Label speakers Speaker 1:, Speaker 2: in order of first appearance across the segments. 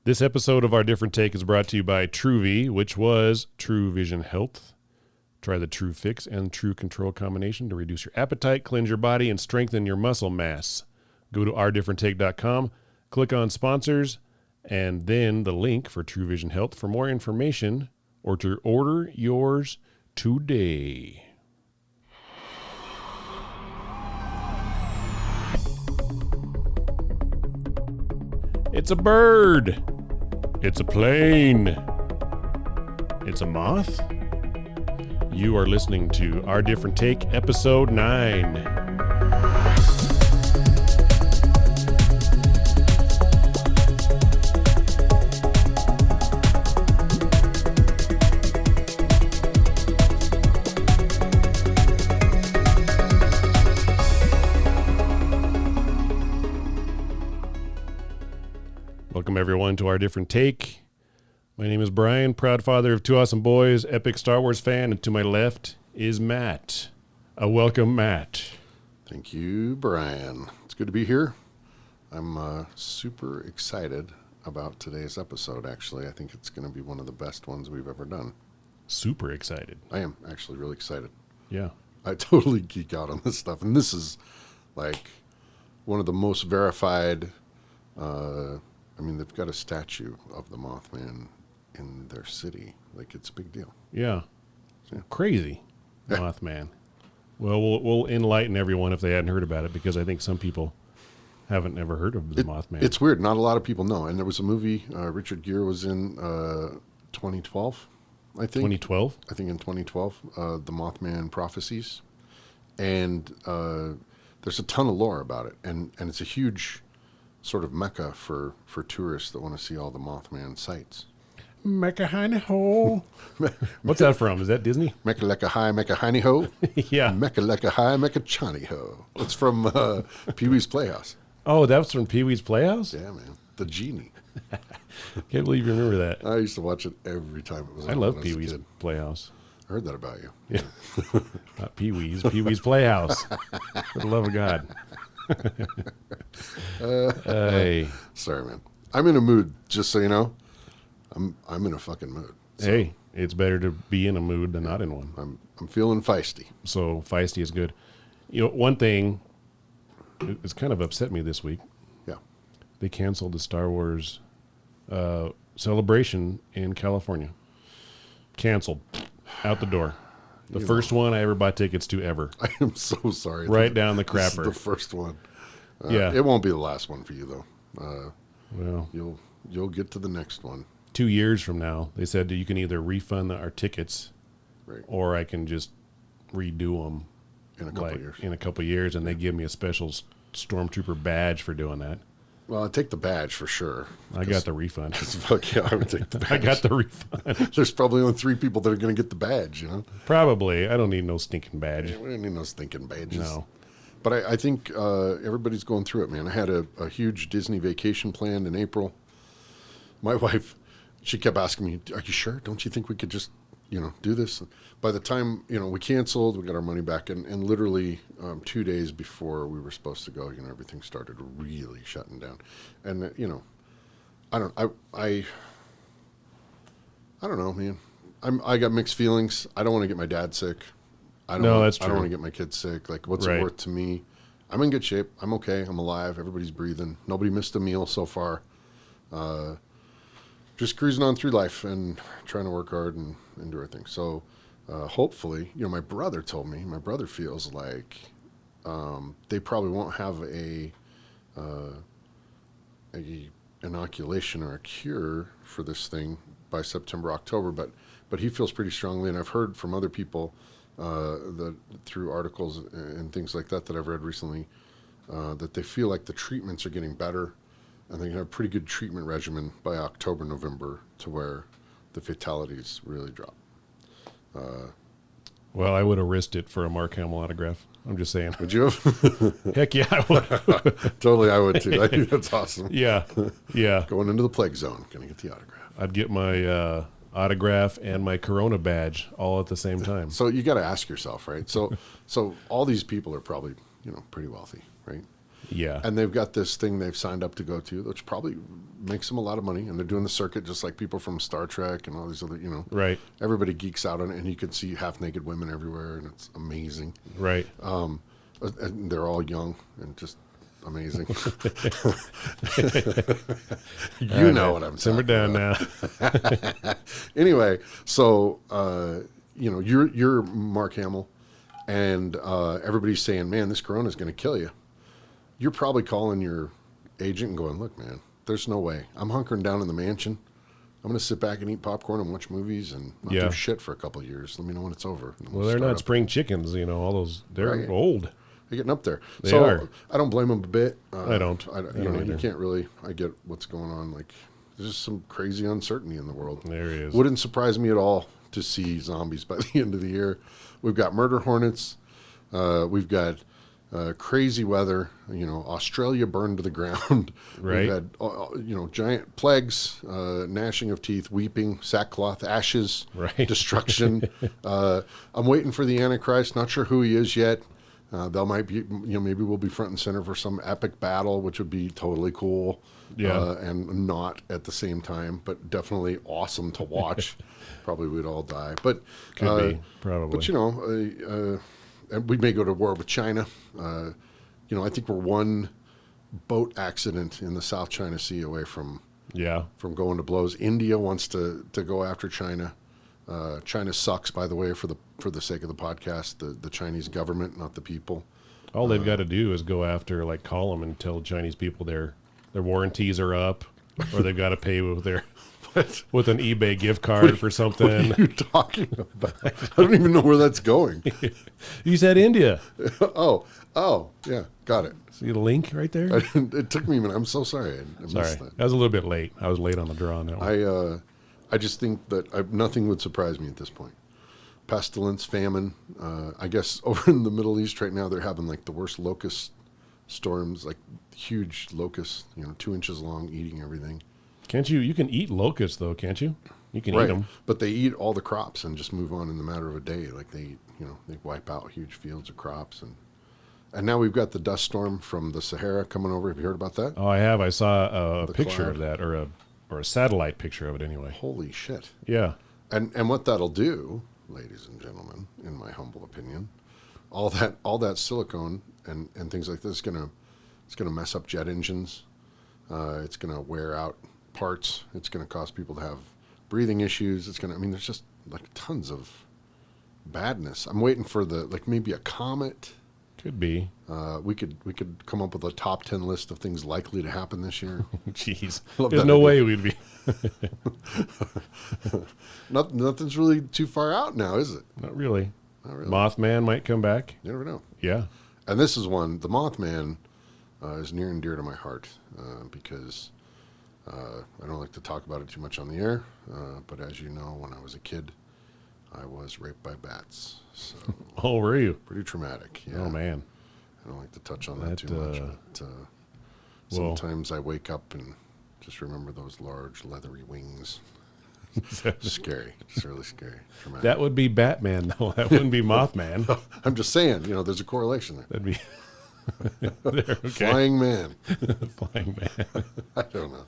Speaker 1: This episode of Our Different Take is brought to you by TruV, which was True Vision Health. Try the True Fix and True Control combination to reduce your appetite, cleanse your body, and strengthen your muscle mass. Go to ourdifferenttake.com, click on sponsors, and then the link for True Vision Health for more information or to order yours today. It's a bird. It's a plane. It's a moth. You are listening to Our Different Take, Episode 9. Welcome, everyone, to Our Different Take. My name is Brian, proud father of two awesome boys, epic Star Wars fan, and to my left is Matt. Welcome, Matt.
Speaker 2: Thank you, Brian. It's good to be here. I'm super excited about today's episode, actually. I think it's going to be one of the best ones we've ever done.
Speaker 1: Super excited.
Speaker 2: I am actually really excited.
Speaker 1: Yeah.
Speaker 2: I totally geek out on this stuff. And this is like one of the most verified, they've got a statue of the Mothman in their city. Like, it's a big deal.
Speaker 1: Yeah.
Speaker 2: Yeah.
Speaker 1: Crazy. Mothman. Well, we'll enlighten everyone if they hadn't heard about it, because I think some people haven't ever heard of the Mothman.
Speaker 2: It's weird. Not a lot of people know. And there was a movie Richard Gere was in 2012, I think.
Speaker 1: 2012?
Speaker 2: I think in 2012, The Mothman Prophecies. And there's a ton of lore about it. And it's a huge sort of mecca for tourists that want to see all the Mothman sites.
Speaker 1: Mecca Hiney Ho. What's that from? Is that Disney?
Speaker 2: Mecca Lecca High, Mecca Hiney Ho.
Speaker 1: Yeah.
Speaker 2: Mecca Lecca High, Mecca Chani Ho. It's from Pee-wee's Playhouse.
Speaker 1: Oh, that was from Pee-wee's Playhouse?
Speaker 2: Yeah, man. The genie.
Speaker 1: Can't believe you remember that.
Speaker 2: I used to watch it every time it was on.
Speaker 1: I love
Speaker 2: when was a
Speaker 1: Pee-wee's
Speaker 2: kid.
Speaker 1: Playhouse.
Speaker 2: I heard that about you.
Speaker 1: Yeah. Not Pee-wee's. Pee-wee's Playhouse. For the love of God. Hey.
Speaker 2: Sorry, man. I'm in a mood, just so you know. I'm in a fucking mood. So
Speaker 1: Hey, it's better to be in a mood than not in one.
Speaker 2: I'm feeling feisty.
Speaker 1: So feisty is good. You know, one thing, it's kind of upset me this week.
Speaker 2: Yeah.
Speaker 1: They canceled the Star Wars celebration in California. Canceled. Out the door. The first one I ever bought tickets to ever.
Speaker 2: I am so sorry.
Speaker 1: Right down the
Speaker 2: This is
Speaker 1: crapper.
Speaker 2: the first one.
Speaker 1: Yeah.
Speaker 2: It won't be the last one for you, though.
Speaker 1: Well,
Speaker 2: You'll get to the next one.
Speaker 1: 2 years from now, they said that you can either refund our tickets,
Speaker 2: Right.
Speaker 1: or I can just redo them
Speaker 2: In a couple of years.
Speaker 1: in a couple of years, and they give me a special stormtrooper badge for doing that.
Speaker 2: Well, I'd take the badge for sure.
Speaker 1: I got the refund.
Speaker 2: Fuck yeah, I would take the badge.
Speaker 1: I got the refund.
Speaker 2: There's probably only 3 people that are going to get the badge, you know?
Speaker 1: Probably. I don't need no stinking badge.
Speaker 2: We don't need no stinking badges.
Speaker 1: No.
Speaker 2: But I think everybody's going through it, man. I had a huge Disney vacation planned in April. My wife, she kept asking me, "Are you sure? Don't you think we could just, do this?" By the time, we canceled, we got our money back, and literally 2 days before we were supposed to go, everything started really shutting down. And, I don't know, man. I got mixed feelings. I don't want to get my dad sick.
Speaker 1: That's true.
Speaker 2: I don't want to get my kids sick. Like, what's it worth to me? I'm in good shape. I'm okay. I'm alive. Everybody's breathing. Nobody missed a meal so far. Just cruising on through life and trying to work hard and do everything. So hopefully, my brother told me, my brother feels like they probably won't have a inoculation or a cure for this thing by September, October, but he feels pretty strongly, and I've heard from other people that through articles and things like that I've read recently, that they feel like the treatments are getting better, and they have a pretty good treatment regimen by October, November, to where the fatalities really drop.
Speaker 1: Well, I would have risked it for a Mark Hamill autograph. I'm just saying.
Speaker 2: Would you have?
Speaker 1: Heck yeah, I would.
Speaker 2: Totally, I would too. I think that's awesome.
Speaker 1: Yeah.
Speaker 2: Going into the plague zone, gonna get the autograph.
Speaker 1: I'd get my autograph and my Corona badge all at the same time.
Speaker 2: So you got to ask yourself, right? So all these people are probably, pretty wealthy, right?
Speaker 1: Yeah.
Speaker 2: And they've got this thing they've signed up to go to, which probably makes them a lot of money. And they're doing the circuit just like people from Star Trek and all these other,
Speaker 1: Right.
Speaker 2: everybody geeks out on it. And you can see half-naked women everywhere, and it's amazing.
Speaker 1: Right.
Speaker 2: And they're all young and just amazing. You know what I'm
Speaker 1: Simmer
Speaker 2: talking
Speaker 1: down
Speaker 2: about.
Speaker 1: now.
Speaker 2: Anyway, so you're Mark Hamill, and everybody's saying, "Man, this corona is going to kill you." You're probably calling your agent and going, "Look, man, there's no way. I'm hunkering down in the mansion. I'm going to sit back and eat popcorn and watch movies and not do shit for a couple of years. Let me know when it's over."
Speaker 1: Well, they're not spring chickens, all those. They're old.
Speaker 2: They're getting up there.
Speaker 1: They are.
Speaker 2: I don't blame them a bit.
Speaker 1: I don't.
Speaker 2: You can't really. I get what's going on. Like, there's just some crazy uncertainty in the world.
Speaker 1: There it is.
Speaker 2: Wouldn't surprise me at all to see zombies by the end of the year. We've got murder hornets. We've got crazy weather. Australia burned to the ground.
Speaker 1: Right.
Speaker 2: We've had giant plagues, gnashing of teeth, weeping, sackcloth, ashes,
Speaker 1: Right.
Speaker 2: destruction. I'm waiting for the Antichrist. Not sure who he is yet. They might be, maybe we'll be front and center for some epic battle, which would be totally cool.
Speaker 1: Yeah.
Speaker 2: And not at the same time, but definitely awesome to watch. Probably we'd all die, but
Speaker 1: Could be, probably.
Speaker 2: But and we may go to war with China. I think we're one boat accident in the South China Sea away from going to blows. India wants to go after China. China sucks, by the way, for the sake of the podcast. The Chinese government, not the people.
Speaker 1: All they've got to do is go after, call them and tell Chinese people their warranties are up, or they've got to pay with with an eBay gift card for something.
Speaker 2: What are you talking about? I don't even know where that's going.
Speaker 1: You said India.
Speaker 2: Oh, yeah, got it.
Speaker 1: See the link right there?
Speaker 2: It took me a minute. I'm so sorry. I
Speaker 1: Sorry,
Speaker 2: missed that.
Speaker 1: I was a little bit late. I was late on the draw on that one.
Speaker 2: I just think that nothing would surprise me at this point. Pestilence, famine. I guess over in the Middle East right now, they're having the worst locust storms, huge locusts, 2 inches long, eating everything.
Speaker 1: Can't you? You can eat locusts though, can't you? You can eat
Speaker 2: Right,
Speaker 1: them.
Speaker 2: but they eat all the crops and just move on in the matter of a day. They wipe out huge fields of crops, and now we've got the dust storm from the Sahara coming over. Have you heard about that?
Speaker 1: Oh, I have. I saw a picture
Speaker 2: cloud.
Speaker 1: of that, or a satellite picture of it anyway.
Speaker 2: Holy shit!
Speaker 1: Yeah.
Speaker 2: And what that'll do, ladies and gentlemen, in my humble opinion, all that silicone and things like this it's gonna mess up jet engines. It's gonna wear out parts. It's gonna cause people to have breathing issues. There's just tons of badness. I'm waiting for maybe a comet.
Speaker 1: Could be.
Speaker 2: We could come up with a top 10 list of things likely to happen this year.
Speaker 1: Jeez.
Speaker 2: Love
Speaker 1: There's
Speaker 2: that
Speaker 1: no
Speaker 2: idea.
Speaker 1: way we'd be.
Speaker 2: Nothing's really too far out now, is it?
Speaker 1: Not really.
Speaker 2: Not really.
Speaker 1: Mothman might come back.
Speaker 2: You never know.
Speaker 1: Yeah.
Speaker 2: And this is one, the Mothman is near and dear to my heart because I don't like to talk about it too much on the air. But as you know, when I was a kid, I was raped by bats. So
Speaker 1: Oh, were you?
Speaker 2: pretty traumatic. Yeah.
Speaker 1: Oh, man.
Speaker 2: I don't like to touch on that too
Speaker 1: That,
Speaker 2: much. But
Speaker 1: well-
Speaker 2: sometimes I wake up and just remember those large leathery wings. Scary. It's really scary. Traumatic.
Speaker 1: That would be Batman, though. That wouldn't be Mothman.
Speaker 2: I'm just saying, there's a correlation there.
Speaker 1: That'd be there, okay.
Speaker 2: Flying man.
Speaker 1: Flying man.
Speaker 2: I don't know.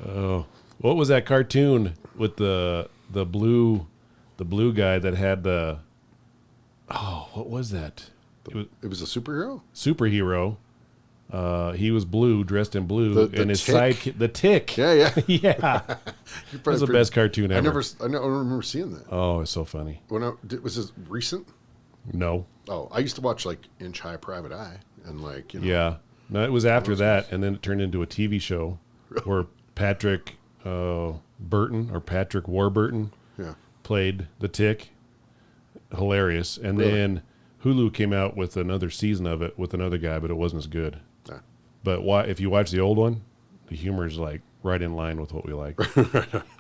Speaker 1: Oh, what was that cartoon with the blue guy that had the? Oh, what was that?
Speaker 2: It was a superhero?
Speaker 1: Superhero. He was blue, dressed in blue,
Speaker 2: The
Speaker 1: and his
Speaker 2: Tick?
Speaker 1: sidekick, the Tick.
Speaker 2: Yeah.
Speaker 1: Yeah, that was the best cartoon
Speaker 2: I
Speaker 1: ever.
Speaker 2: don't remember seeing that.
Speaker 1: Oh, it's so funny.
Speaker 2: Was this recent?
Speaker 1: No,
Speaker 2: Oh, I used to watch Inch High Private Eye and
Speaker 1: yeah, no, it was after that, and then it turned into a TV show where Patrick Warburton
Speaker 2: Yeah.
Speaker 1: played the Tick. Hilarious, and
Speaker 2: Really?
Speaker 1: then Hulu came out with another season of it with another guy, but it wasn't as good.
Speaker 2: Yeah.
Speaker 1: But if you watch the old one, the humor is right in line with what we like.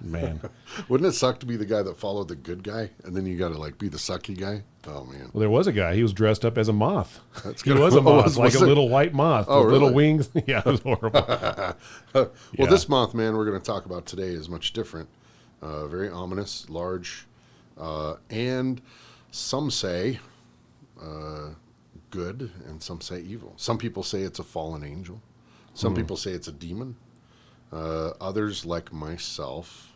Speaker 1: Man.
Speaker 2: Wouldn't it suck to be the guy that followed the good guy and then you got to be the sucky guy? Oh man.
Speaker 1: Well, there was a guy. He was dressed up as a moth.
Speaker 2: That's
Speaker 1: He
Speaker 2: good.
Speaker 1: was a
Speaker 2: Oh,
Speaker 1: moth,
Speaker 2: was
Speaker 1: like a
Speaker 2: it?
Speaker 1: little white moth
Speaker 2: Oh,
Speaker 1: with little
Speaker 2: really?
Speaker 1: wings. Yeah, it was horrible.
Speaker 2: Well,
Speaker 1: Yeah.
Speaker 2: this Mothman we're going to talk about today is much different. Very ominous, large, and some say good and some say evil. Some people say it's a fallen angel. Some people say it's a demon. Others, like myself,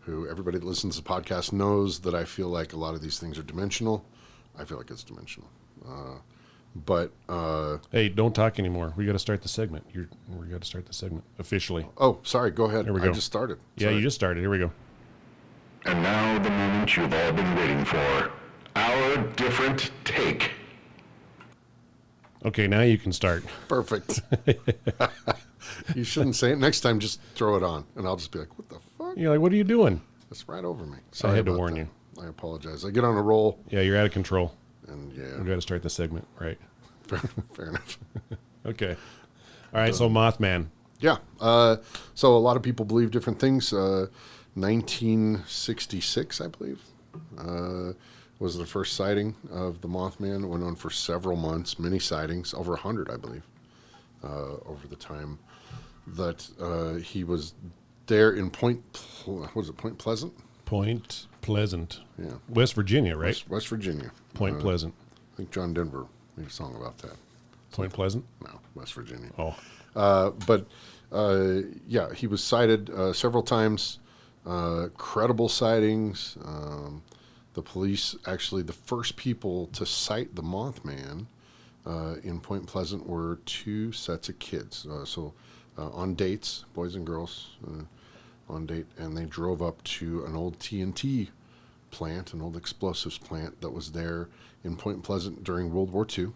Speaker 2: who everybody that listens to the podcast knows that I feel like a lot of these things are dimensional. I feel like it's dimensional. But
Speaker 1: hey, don't talk anymore. We got to start the segment. We got to start the segment officially.
Speaker 2: Oh, sorry. Go ahead.
Speaker 1: Here we go.
Speaker 2: I just started.
Speaker 1: Yeah, you just started. Here we go.
Speaker 3: And now the moment you've all been waiting for. Our different take.
Speaker 1: Okay, now you can start.
Speaker 2: Perfect. You shouldn't say it. Next time, just throw it on, and I'll just be like, what the fuck?
Speaker 1: You're like, what are you doing?
Speaker 2: That's right over me.
Speaker 1: I had to
Speaker 2: about
Speaker 1: warn
Speaker 2: that.
Speaker 1: you.
Speaker 2: I apologize. I get on a roll,
Speaker 1: Yeah, you're out of control.
Speaker 2: and
Speaker 1: We got to start the segment, right?
Speaker 2: fair enough.
Speaker 1: Okay. All right, so Mothman.
Speaker 2: Yeah. So a lot of people believe different things. 1966, I believe, was the first sighting of the Mothman. It went on for several months, many sightings, over 100, I believe, over the time that he was there in Point Pleasant?
Speaker 1: Point Pleasant.
Speaker 2: Yeah.
Speaker 1: West Virginia, right?
Speaker 2: West Virginia.
Speaker 1: Point Pleasant.
Speaker 2: I think John Denver made a song about that.
Speaker 1: Point Pleasant?
Speaker 2: No, West Virginia.
Speaker 1: Oh.
Speaker 2: Yeah, he was sighted several times. Credible sightings. The police, actually, the first people to sight the Mothman in Point Pleasant were two sets of kids. On dates, boys and girls, on date, and they drove up to an old TNT plant, an old explosives plant that was there in Point Pleasant during World War II.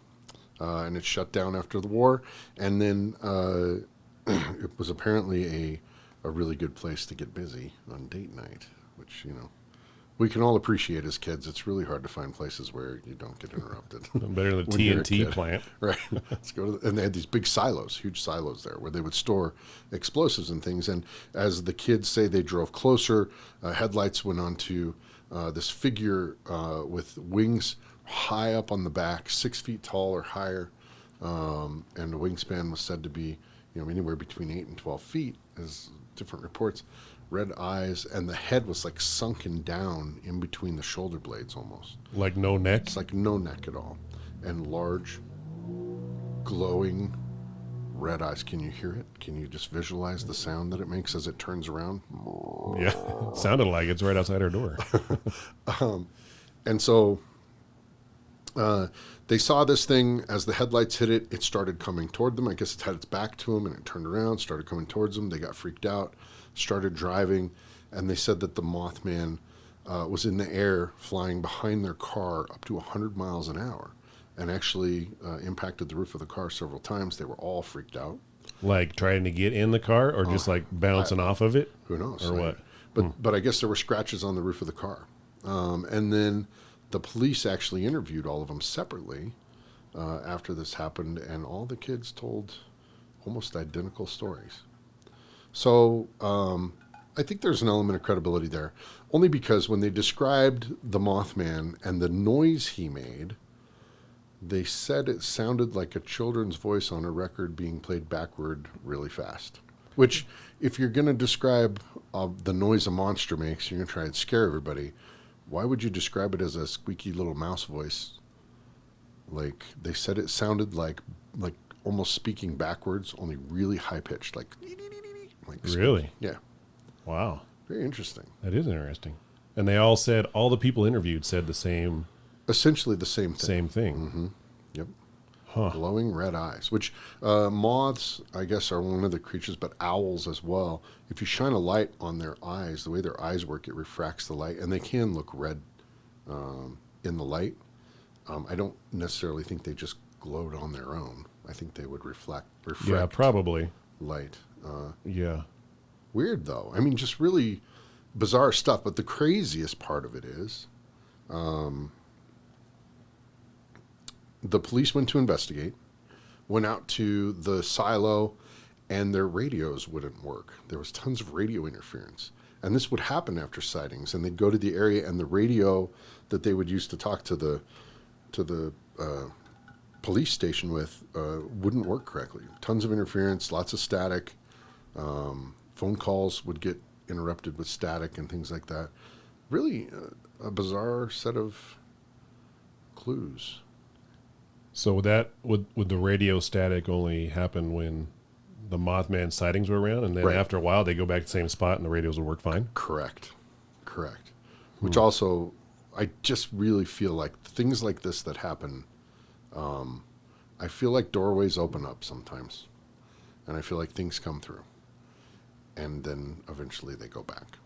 Speaker 2: And it shut down after the war. And then it was apparently a really good place to get busy on date night, which, we can all appreciate as kids. It's really hard to find places where you don't get interrupted.
Speaker 1: Better than the
Speaker 2: when you're a
Speaker 1: TNT
Speaker 2: kid.
Speaker 1: plant.
Speaker 2: Right. Let's go and they had these big silos, huge silos there where they would store explosives and things. And as the kids say, they drove closer. Headlights went onto this figure with wings high up on the back, 6 feet tall or higher. And the wingspan was said to be, anywhere between 8 and 12 feet, as different reports. Red eyes, and the head was like sunken down in between the shoulder blades almost.
Speaker 1: Like no neck?
Speaker 2: It's like no neck at all. And large, glowing red eyes. Can you hear it? Can you just visualize the sound that it makes as it turns around?
Speaker 1: Yeah. It sounded like it's right outside our door.
Speaker 2: And so they saw this thing. As the headlights hit it, it started coming toward them. I guess it had its back to them, and it turned around, started coming towards them. They got freaked out, started driving, and they said that the Mothman was in the air flying behind their car up to 100 miles an hour and actually impacted the roof of the car several times. They were all freaked out.
Speaker 1: Like trying to get in the car or just like bouncing off of it?
Speaker 2: Who knows?
Speaker 1: Or what?
Speaker 2: But I guess there were scratches on the roof of the car. And then the police actually interviewed all of them separately after this happened, and all the kids told almost identical stories. So I think there's an element of credibility there, only because when they described the Mothman and the noise he made, they said it sounded like a children's voice on a record being played backward really fast. Which, if you're going to describe the noise a monster makes, you're going to try and scare everybody, why would you describe it as a squeaky little mouse voice? Like, they said it sounded like almost speaking backwards, only really high-pitched, like
Speaker 1: Really?
Speaker 2: Yeah.
Speaker 1: Wow.
Speaker 2: Very interesting.
Speaker 1: That is interesting. And they all said, all the people interviewed said the same.
Speaker 2: Essentially the same thing.
Speaker 1: Same thing.
Speaker 2: Mm-hmm. Yep.
Speaker 1: Huh.
Speaker 2: Glowing red eyes, which moths, I guess, are one of the creatures, but owls as well. If you shine a light on their eyes, the way their eyes work, it refracts the light, and they can look red in the light. I don't necessarily think they just glowed on their own. I think they would reflect
Speaker 1: Yeah, probably.
Speaker 2: light.
Speaker 1: Yeah.
Speaker 2: Weird, though. I mean, just really bizarre stuff. But the craziest part of it is the police went to investigate, went out to the silo, and their radios wouldn't work. There was tons of radio interference. And this would happen after sightings. And they'd go to the area, and the radio that they would use to talk to the police station with wouldn't work correctly. Tons of interference, lots of static. Phone calls would get interrupted with static and things like that. Really a bizarre set of clues.
Speaker 1: So would the radio static only happen when the Mothman sightings were around, and then
Speaker 2: Right.
Speaker 1: after a while they go back to the same spot and the radios will work fine?
Speaker 2: Correct. Which also, I just really feel like things like this that happen, I feel like doorways open up sometimes. And I feel like things come through. And then eventually they go back.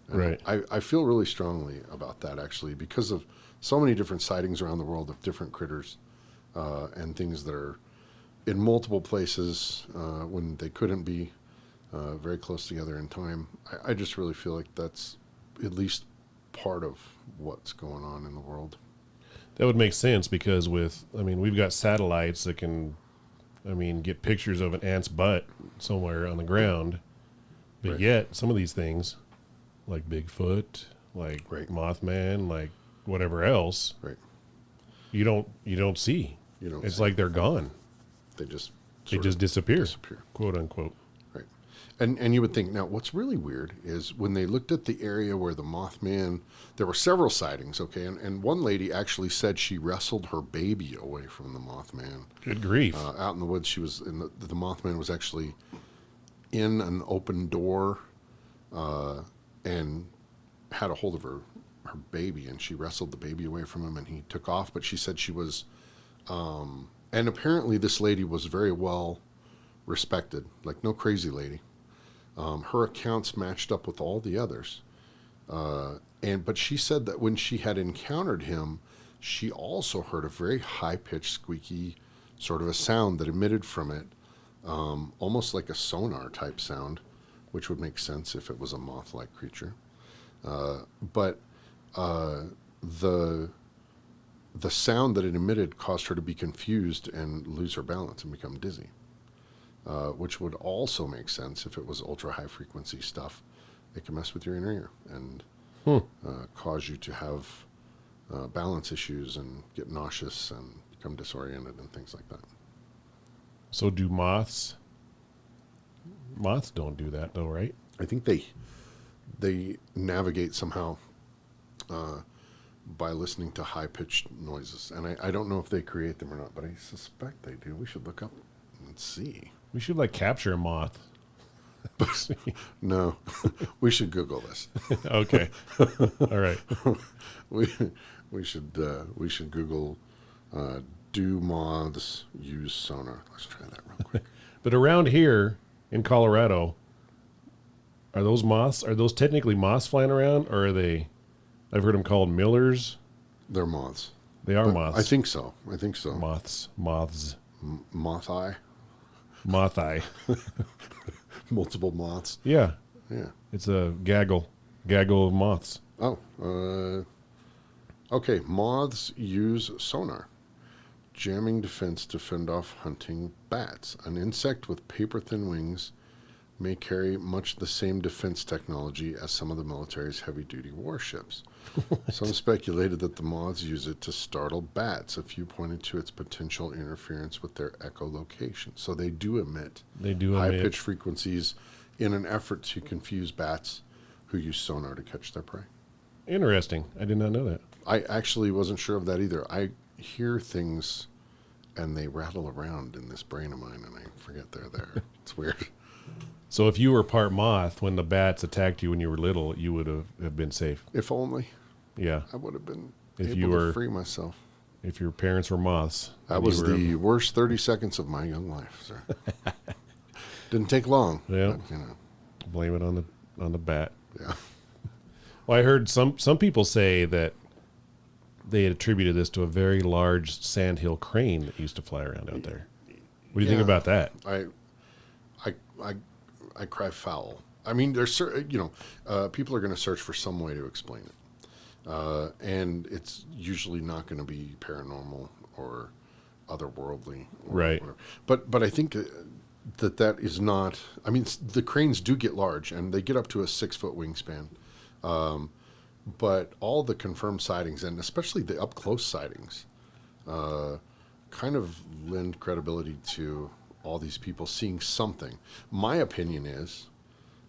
Speaker 2: And
Speaker 1: Right.
Speaker 2: I feel really strongly about that, actually, because of so many different sightings around the world of different critters and things that are in multiple places when they couldn't be very close together in time. I just really feel like that's at least part of what's going on in the world.
Speaker 1: That would make sense because we've got satellites that can, get pictures of an ant's butt somewhere on the ground. But
Speaker 2: Right.
Speaker 1: yet, some of these things, like Bigfoot, like
Speaker 2: Right.
Speaker 1: Mothman, like whatever else,
Speaker 2: Right.
Speaker 1: you don't see.
Speaker 2: You don't
Speaker 1: It's
Speaker 2: see.
Speaker 1: like they're gone.
Speaker 2: They just
Speaker 1: They
Speaker 2: sort
Speaker 1: just
Speaker 2: of
Speaker 1: disappear,
Speaker 2: disappear.
Speaker 1: quote unquote.
Speaker 2: Right. And you would think, now what's really weird is when they looked at the area where the Mothman, there were several sightings, okay, and one lady actually said she wrestled her baby away from the Mothman.
Speaker 1: Good grief.
Speaker 2: Out in the woods, she was in the Mothman was actually in an open door and had a hold of her baby, and she wrestled the baby away from him, and he took off. But she said she was, and apparently this lady was very well respected, like no crazy lady. Her accounts matched up with all the others, but she said that when she had encountered him, she also heard a very high-pitched, squeaky sort of a sound that emitted from it, almost like a sonar type sound, which would make sense if it was a moth-like creature. But the sound that it emitted caused her to be confused and lose her balance and become dizzy, which would also make sense if it was ultra-high frequency stuff. It can mess with your inner ear and cause you to have balance issues and get nauseous and become disoriented and things like that.
Speaker 1: So do moths? Moths don't do that though, right?
Speaker 2: I think they navigate somehow by listening to high-pitched noises. And I don't know if they create them or not, but I suspect they do. We should look up and see.
Speaker 1: We should capture a moth.
Speaker 2: No, we should Google this.
Speaker 1: Okay. All right.
Speaker 2: We should Google do moths use sonar? Let's try that real quick.
Speaker 1: But around here in Colorado, are those technically moths flying around, or are they, I've heard them called millers.
Speaker 2: They're moths.
Speaker 1: They are
Speaker 2: But
Speaker 1: moths.
Speaker 2: I think so.
Speaker 1: Moths.
Speaker 2: Moth eye.
Speaker 1: Moth eye.
Speaker 2: Multiple moths.
Speaker 1: Yeah.
Speaker 2: Yeah.
Speaker 1: It's a gaggle of moths.
Speaker 2: Oh. Okay. Moths use sonar. Jamming defense to fend off hunting bats. An insect with paper-thin wings may carry much the same defense technology as some of the military's heavy-duty warships. Some speculated that the moths use it to startle bats. A few pointed to its potential interference with their echolocation. So they do emit high-pitched frequencies in an effort to confuse bats who use sonar to catch their prey.
Speaker 1: Interesting. I did not know that.
Speaker 2: I actually wasn't sure of that either. I hear things and they rattle around in this brain of mine and I forget they're there. It's weird.
Speaker 1: So if you were part moth when the bats attacked you when you were little, you would have been safe.
Speaker 2: If only
Speaker 1: Yeah.
Speaker 2: I would have been
Speaker 1: If
Speaker 2: able
Speaker 1: you
Speaker 2: to
Speaker 1: were-
Speaker 2: free myself.
Speaker 1: If your parents were moths.
Speaker 2: That
Speaker 1: and
Speaker 2: was
Speaker 1: you were
Speaker 2: the worst 30 seconds of my young life, sir. Didn't take long.
Speaker 1: Yeah.
Speaker 2: But,
Speaker 1: blame it on the bat.
Speaker 2: yeah.
Speaker 1: Well, I heard some people say that they had attributed this to a very large sandhill crane that used to fly around out there. What do you think
Speaker 2: Yeah.
Speaker 1: about that?
Speaker 2: I cry foul. I mean, people are going to search for some way to explain it. And it's usually not going to be paranormal or otherworldly. Or
Speaker 1: Right.
Speaker 2: whatever. But I think that is not, I mean, the cranes do get large and they get up to a 6-foot wingspan. But all the confirmed sightings, and especially the up-close sightings, kind of lend credibility to all these people seeing something. My opinion is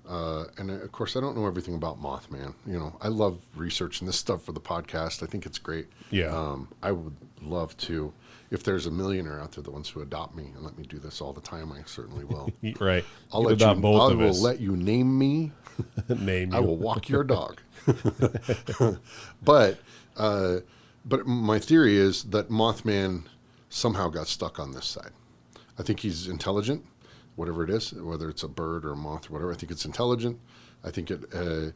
Speaker 2: And of course, I don't know everything about Mothman. I love researching this stuff for the podcast. I think it's great.
Speaker 1: Yeah.
Speaker 2: I would love to, if there's a millionaire out there that wants to adopt me and let me do this all the time, I certainly will.
Speaker 1: Right.
Speaker 2: I'll
Speaker 1: You
Speaker 2: let
Speaker 1: adopt
Speaker 2: you.
Speaker 1: both
Speaker 2: I
Speaker 1: of
Speaker 2: will
Speaker 1: us.
Speaker 2: let you name me.
Speaker 1: Name you.
Speaker 2: I will walk your dog. But my theory is that Mothman somehow got stuck on this side. I think he's intelligent, whatever it is, whether it's a bird or a moth or whatever. I think it's intelligent. I think it.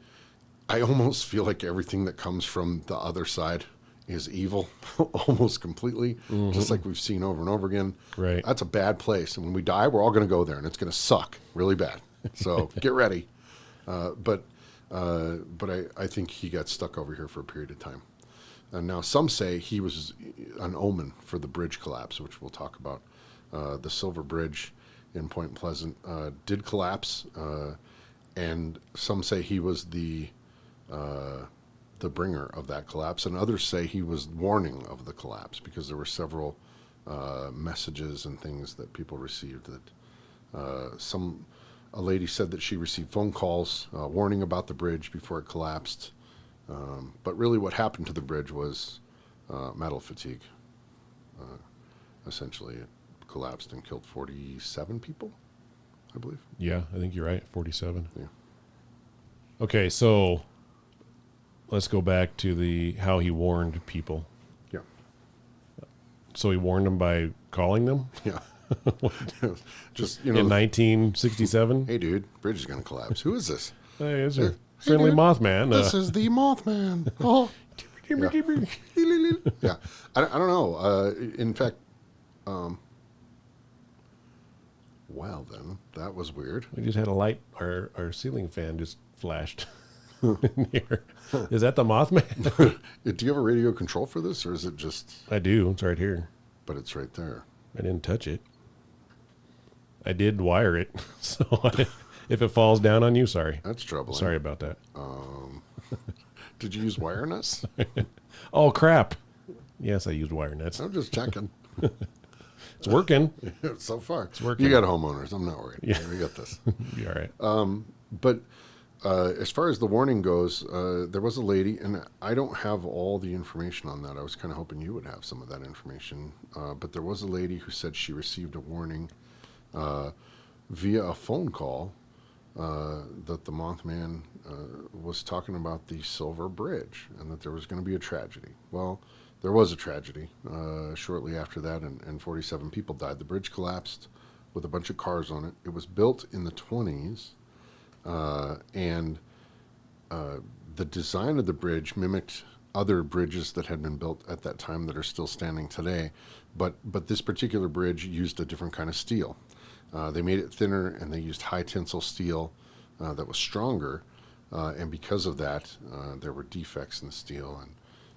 Speaker 2: I almost feel like everything that comes from the other side is evil, almost completely, just like we've seen over and over again.
Speaker 1: Right.
Speaker 2: That's a bad place, and when we die, we're all going to go there, and it's going to suck really bad. So get ready. But I think he got stuck over here for a period of time. And now some say he was an omen for the bridge collapse, which we'll talk about. The Silver Bridge in Point Pleasant did collapse, and some say he was the bringer of that collapse, and others say he was warning of the collapse because there were several messages and things that people received that a lady said that she received phone calls warning about the bridge before it collapsed. But really what happened to the bridge was metal fatigue. Essentially, it collapsed and killed 47 people, I believe.
Speaker 1: Yeah, I think you're right. 47.
Speaker 2: Yeah.
Speaker 1: Okay, so let's go back to how he warned people.
Speaker 2: Yeah.
Speaker 1: So he warned them by calling them
Speaker 2: Yeah. Just,
Speaker 1: in 1967.
Speaker 2: hey, dude, bridge is going to collapse. Who is this?
Speaker 1: Hey, it's a friendly
Speaker 2: dude.
Speaker 1: Mothman.
Speaker 2: This is the Mothman. Oh. Yeah. I don't know. In fact, well, then, that was weird.
Speaker 1: We just had a light. Our ceiling fan just flashed in here. Is that the Mothman?
Speaker 2: Do you have a radio control for this, or is it just...
Speaker 1: I do. It's right here.
Speaker 2: But it's right there.
Speaker 1: I didn't touch it. I did wire it. So if it falls down on you, sorry.
Speaker 2: That's troubling.
Speaker 1: Sorry about that.
Speaker 2: Did you use wire nuts?
Speaker 1: Oh, crap. Yes, I used wire nuts.
Speaker 2: I'm just checking.
Speaker 1: It's working.
Speaker 2: So far.
Speaker 1: It's working.
Speaker 2: You got homeowners. I'm not worried.
Speaker 1: Yeah.
Speaker 2: We got this.
Speaker 1: Be all right.
Speaker 2: But as far as the warning goes, there was a lady, and I don't have all the information on that. I was kind of hoping you would have some of that information. But there was a lady who said she received a warning via a phone call that the Mothman was talking about the Silver Bridge and that there was going to be a tragedy. Well, there was a tragedy shortly after that, and 47 people died. The bridge collapsed with a bunch of cars on it. It was built in the 20s. And the design of the bridge mimicked other bridges that had been built at that time that are still standing today, but this particular bridge used a different kind of steel. They made it thinner, and they used high tensile steel that was stronger, and because of that, there were defects in the steel,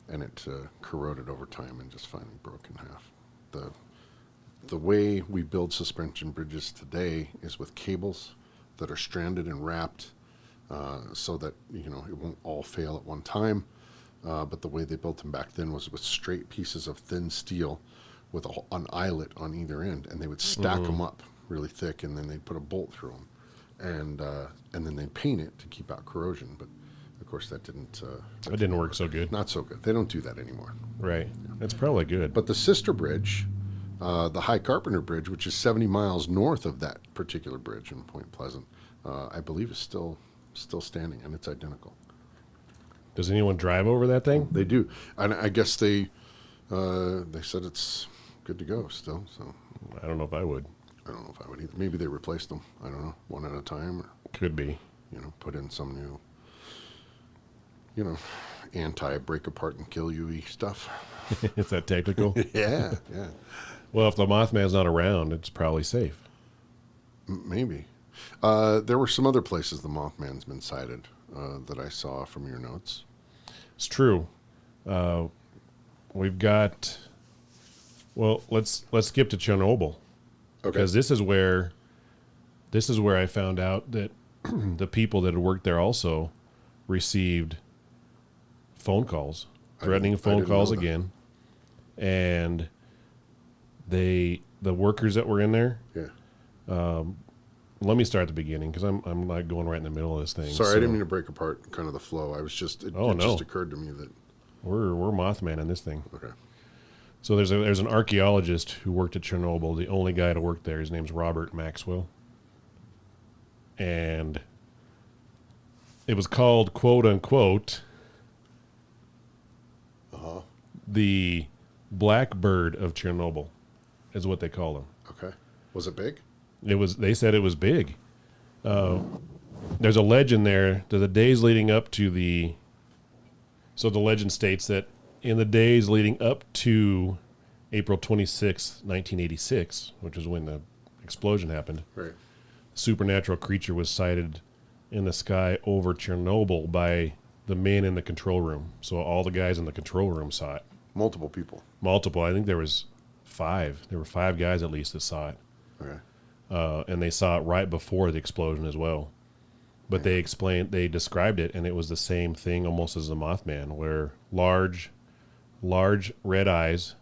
Speaker 2: and it corroded over time and just finally broke in half. The way we build suspension bridges today is with cables that are stranded and wrapped so that it won't all fail at one time. But the way they built them back then was with straight pieces of thin steel with an eyelet on either end, and they would stack them up really thick, and then they'd put a bolt through them, and then they'd paint it to keep out corrosion. But of course, that didn't
Speaker 1: work so good.
Speaker 2: Not so good. They don't do that anymore.
Speaker 1: Right. That's probably good.
Speaker 2: But the sister bridge, the High Carpenter Bridge, which is 70 miles north of that particular bridge in Point Pleasant, I believe is still standing, and it's identical.
Speaker 1: Does anyone drive over that thing?
Speaker 2: They do, and I guess they said it's good to go still. So
Speaker 1: I don't know if I would.
Speaker 2: I don't know if I would either. Maybe they replaced them. I don't know, one at a time, or
Speaker 1: Could be.
Speaker 2: put in some new, anti-break apart and kill you stuff.
Speaker 1: Is that technical?
Speaker 2: Yeah.
Speaker 1: Well, if the Mothman's not around, it's probably safe.
Speaker 2: Maybe. There were some other places the Mothman's been sighted that I saw from your notes.
Speaker 1: It's true. We've got. Well, let's skip to Chernobyl, because this is where I found out that the people that had worked there also received phone calls, threatening phone calls again, and the workers that were in there, let me start at the beginning because I'm like going right in the middle of this thing.
Speaker 2: Sorry, I didn't mean to break apart kind of the flow. I was just, it just occurred to me that.
Speaker 1: We're Mothman in this thing.
Speaker 2: Okay.
Speaker 1: So there's an archaeologist who worked at Chernobyl, the only guy to work there. His name's Robert Maxwell. And it was called, quote unquote, the Blackbird of Chernobyl, is what they call him.
Speaker 2: Okay. Was it big?
Speaker 1: They said it was big. There's a legend there that the days leading up to so the legend states that in the days leading up to April 26, 1986, which is when the explosion happened,
Speaker 2: Right.
Speaker 1: a supernatural creature was sighted in the sky over Chernobyl by the men in the control room. So all the guys in the control room saw it.
Speaker 2: Multiple people.
Speaker 1: Multiple. I think there was 5. There were 5 guys at least that saw it.
Speaker 2: Okay.
Speaker 1: And they saw it right before the explosion as well. But they described it, and it was the same thing almost as the Mothman, where large red eyes.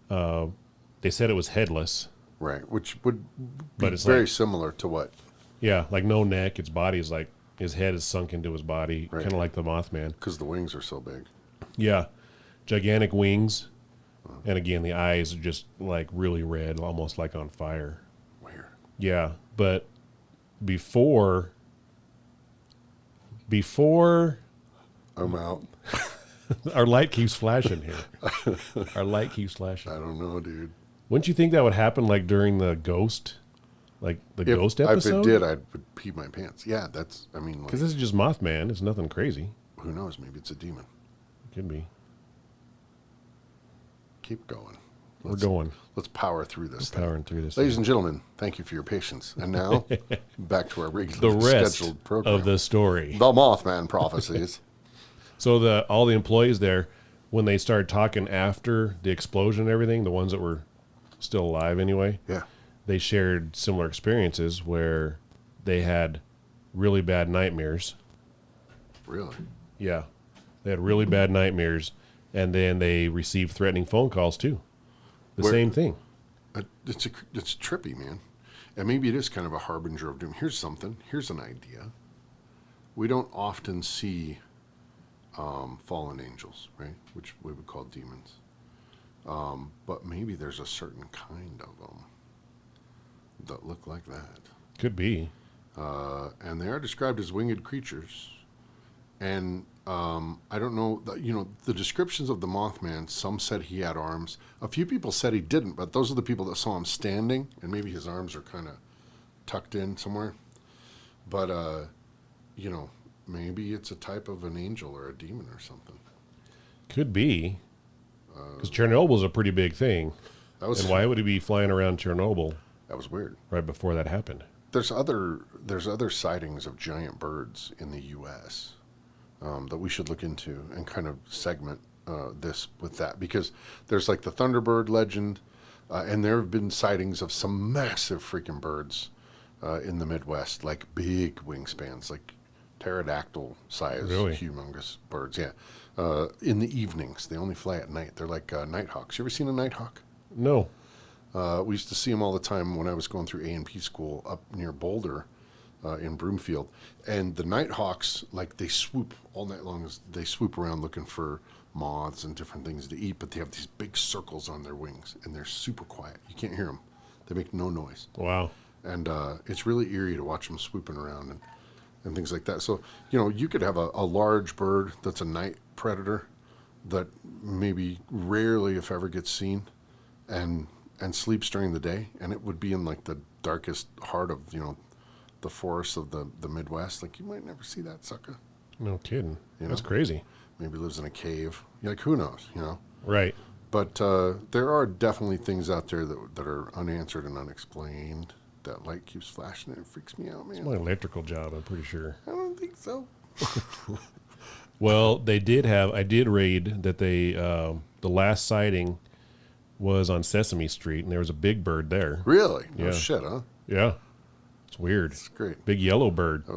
Speaker 1: They said it was headless.
Speaker 2: Right, which would be
Speaker 1: It's
Speaker 2: very
Speaker 1: like,
Speaker 2: similar to what?
Speaker 1: Yeah, like no neck. Its body is like, his head is sunk into his body,
Speaker 2: Right.
Speaker 1: kind of like the Mothman.
Speaker 2: Because the wings are so big.
Speaker 1: Yeah, gigantic wings. And again, the eyes are just like really red, almost like on fire.
Speaker 2: Weird.
Speaker 1: Yeah, but before
Speaker 2: I'm out.
Speaker 1: our light keeps flashing here. Our light keeps flashing.
Speaker 2: I don't know, dude.
Speaker 1: Wouldn't you think that would happen like during the ghost, ghost episode?
Speaker 2: If it did, I would pee my pants. Yeah, that's, I mean, like,
Speaker 1: Because this is just Mothman. It's nothing crazy.
Speaker 2: who knows? Maybe it's a demon.
Speaker 1: Could be.
Speaker 2: Keep going.
Speaker 1: We're going.
Speaker 2: Let's power through this thing.
Speaker 1: Powering through this.
Speaker 2: Ladies and gentlemen, thank you for your patience. And now, back to our
Speaker 1: The
Speaker 2: regularly
Speaker 1: rest
Speaker 2: scheduled program.
Speaker 1: of the story.
Speaker 2: The Mothman prophecies.
Speaker 1: So all the employees there, when they started talking after the explosion and everything, the ones that were still alive anyway,
Speaker 2: Yeah.
Speaker 1: they shared similar experiences where they had really bad nightmares.
Speaker 2: Really?
Speaker 1: Yeah. They had really bad nightmares, and then they received threatening phone calls too. Same thing.
Speaker 2: It's trippy, man. And maybe it is kind of a harbinger of doom. Here's something. Here's an idea. We don't often see fallen angels, right? Which we would call demons. But maybe there's a certain kind of them that look like that.
Speaker 1: Could be.
Speaker 2: And they are described as winged creatures. And I don't know, the descriptions of the Mothman, some said he had arms. A few people said he didn't, but those are the people that saw him standing, and maybe his arms are kind of tucked in somewhere. But, maybe it's a type of an angel or a demon or something.
Speaker 1: Could be. Because Chernobyl's a pretty big thing. And why would he be flying around Chernobyl
Speaker 2: That was weird.
Speaker 1: right before that happened?
Speaker 2: There's other sightings of giant birds in the U.S. That we should look into and kind of segment this with that, because there's like the Thunderbird legend, and there have been sightings of some massive freaking birds in the Midwest, like big wingspans, like pterodactyl size,
Speaker 1: Really?
Speaker 2: humongous birds. Yeah, in the evenings, they only fly at night. They're like nighthawks. You ever seen a nighthawk?
Speaker 1: No.
Speaker 2: We used to see them all the time when I was going through A&P school up near Boulder in Broomfield. And the nighthawks, like, they swoop all night long. They swoop around looking for moths and different things to eat, but they have these big circles on their wings, and they're super quiet. You can't hear them. They make no noise.
Speaker 1: Wow.
Speaker 2: And it's really eerie to watch them swooping around and things like that. So, you could have a large bird that's a night predator that maybe rarely, if ever, gets seen and sleeps during the day, and it would be in like the darkest heart of the forests of the Midwest. Like, you might never see that sucker.
Speaker 1: No kidding. That's
Speaker 2: know?
Speaker 1: crazy.
Speaker 2: Maybe lives in a cave. Like, who knows?
Speaker 1: Right.
Speaker 2: But there are definitely things out there that are unanswered and unexplained. That light keeps flashing, and it freaks me out, man.
Speaker 1: It's my electrical job, I'm pretty sure.
Speaker 2: I don't think so.
Speaker 1: Well, I did read that the last sighting was on Sesame Street, and there was a big bird there.
Speaker 2: Really?
Speaker 1: Yeah.
Speaker 2: No shit, huh?
Speaker 1: Yeah. It's weird.
Speaker 2: It's great.
Speaker 1: Big yellow bird.
Speaker 2: That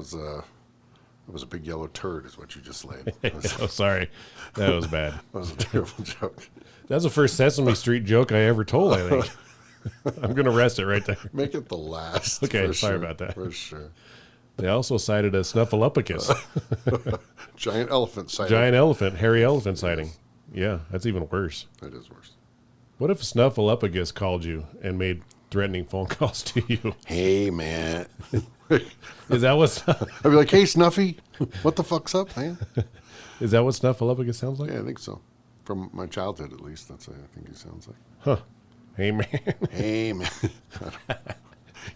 Speaker 2: was a big yellow turd, is what you just laid.
Speaker 1: Oh, sorry. That was bad.
Speaker 2: That was a terrible joke.
Speaker 1: That's the first Sesame Street joke I ever told, I think. I'm going to rest it right there.
Speaker 2: Make it the last.
Speaker 1: Okay,
Speaker 2: for
Speaker 1: sorry
Speaker 2: sure,
Speaker 1: about that.
Speaker 2: For sure.
Speaker 1: They also cited a snuffleupagus,
Speaker 2: Giant elephant sighting.
Speaker 1: giant elephant, hairy elephant sighting. Yeah, that's even worse.
Speaker 2: That is worse.
Speaker 1: What if snuffleupagus called you and made threatening phone calls to you?
Speaker 2: Hey, man.
Speaker 1: Is that what
Speaker 2: I'd be like, hey, Snuffy, what the fuck's up, man?
Speaker 1: is that what snuffleupagus sounds like?
Speaker 2: Yeah, I think so. From my childhood, at least. That's what I think he sounds like.
Speaker 1: Huh. Hey man.
Speaker 2: Hey, man.